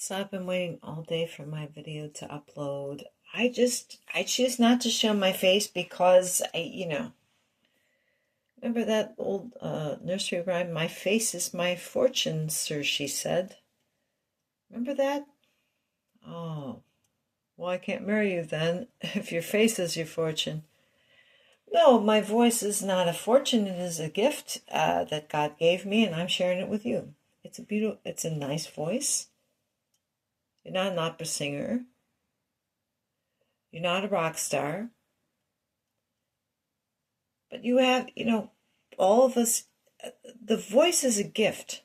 So I've been waiting all day for my video to upload. I choose not to show my face because remember that old nursery rhyme, "My face is my fortune, sir," she said. Remember that? Oh, well, I can't marry you then if your face is your fortune. No, my voice is not a fortune. It is a gift that God gave me, and I'm sharing it with you. It's a nice voice. You're not an opera singer. You're not a rock star. But you have, all of us, the voice is a gift.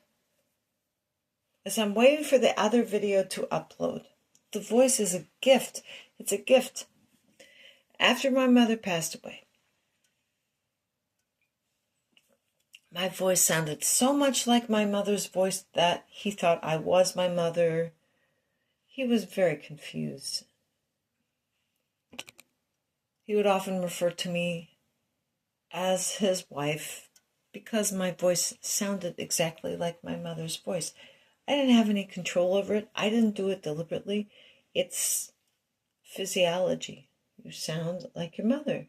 As I'm waiting for the other video to upload, the voice is a gift. It's a gift. After my mother passed away, my voice sounded so much like my mother's voice that he thought I was my mother. He was very confused. He would often refer to me as his wife because my voice sounded exactly like my mother's voice. I didn't have any control over it. I didn't do it deliberately. It's physiology. You sound like your mother.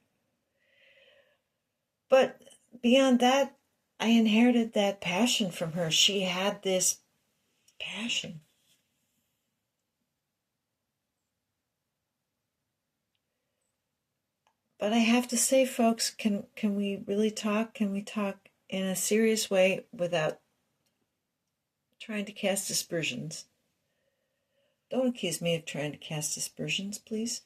But beyond that, I inherited that passion from her. She had this passion. But I have to say, folks, can we really talk? Can we talk in a serious way without trying to cast aspersions? Don't accuse me of trying to cast aspersions, please.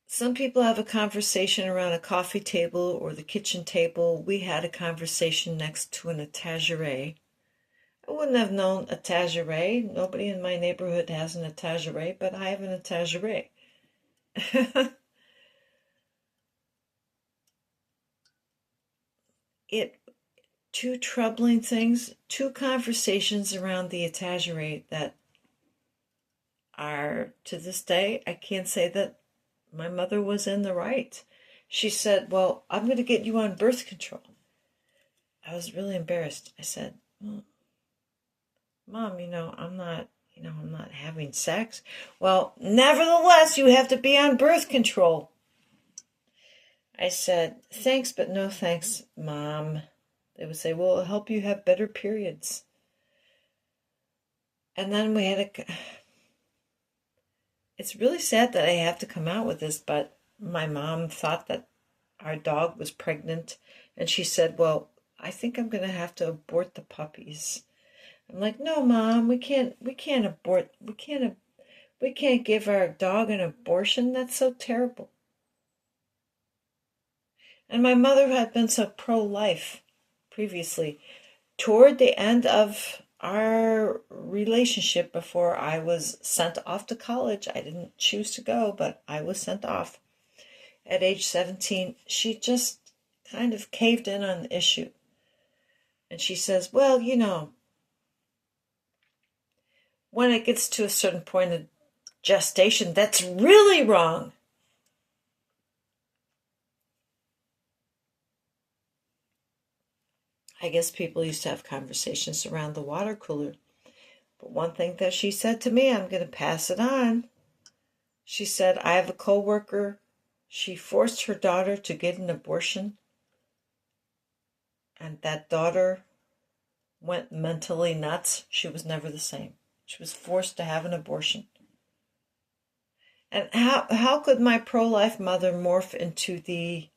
Some people have a conversation around a coffee table or the kitchen table. We had a conversation next to an etagere. I wouldn't have known etagere. Nobody in my neighborhood has an etagere, but I have an etagere. Two troubling things, two conversations around the etagere that are, to this day, I can't say that my mother was in the right. She said, "Well, I'm going to get you on birth control." I was really embarrassed. I said, "Well, Mom, I'm not having sex." "Well, nevertheless, you have to be on birth control." I said, "Thanks, but no thanks, Mom." They would say, "Well, it'll help you have better periods." And then we had it's really sad that I have to come out with this, but my mom thought that our dog was pregnant, and she said, "Well, I think I'm going to have to abort the puppies." I'm like, "No, Mom, we can't abort, we can't give our dog an abortion. That's so terrible." And my mother had been so pro-life previously. Toward the end of our relationship, before I was sent off to college, I didn't choose to go, but I was sent off at age 17, she just kind of caved in on the issue. And she says, "Well, when it gets to a certain point of gestation, that's really wrong." I guess people used to have conversations around the water cooler. But one thing that she said to me, I'm going to pass it on. She said, "I have a coworker. She forced her daughter to get an abortion. And that daughter went mentally nuts. She was never the same. She was forced to have an abortion." And how could my pro-life mother morph into the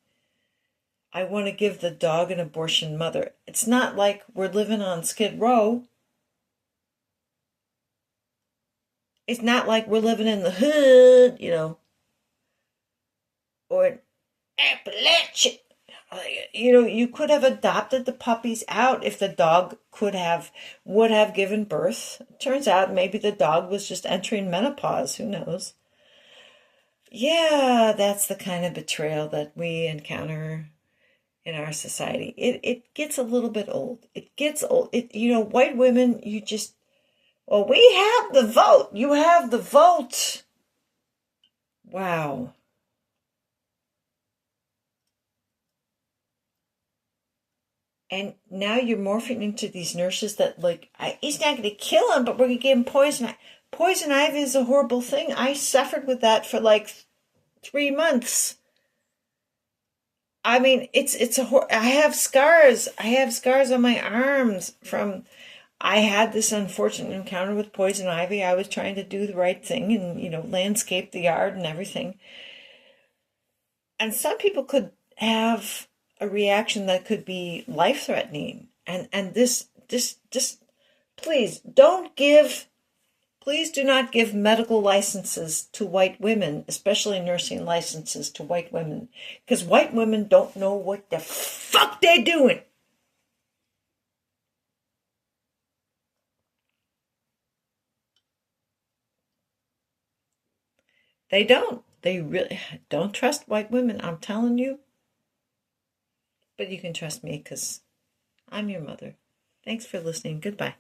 "I want to give the dog an abortion" mother? It's not like we're living on Skid Row. It's not like we're living in the hood, or in Appalachia. You could have adopted the puppies out if the dog would have given birth. Turns out maybe the dog was just entering menopause. Who knows? Yeah, that's the kind of betrayal that we encounter in our society. It gets a little bit old. It gets old. White women, well, we have the vote. You have the vote. Wow. And now you're morphing into these nurses that, like, he's not going to kill him, but we're going to give him poison. Poison ivy is a horrible thing. I suffered with that for like 3 months. I mean, I have scars. I have scars on my arms from, I had this unfortunate encounter with poison ivy. I was trying to do the right thing and, landscape the yard and everything. And some people could have a reaction that could be life-threatening. And this, please please do not give medical licenses to white women, especially nursing licenses to white women, because white women don't know what the fuck they're doing. They don't. They really don't trust white women, I'm telling you. But you can trust me because I'm your mother. Thanks for listening. Goodbye.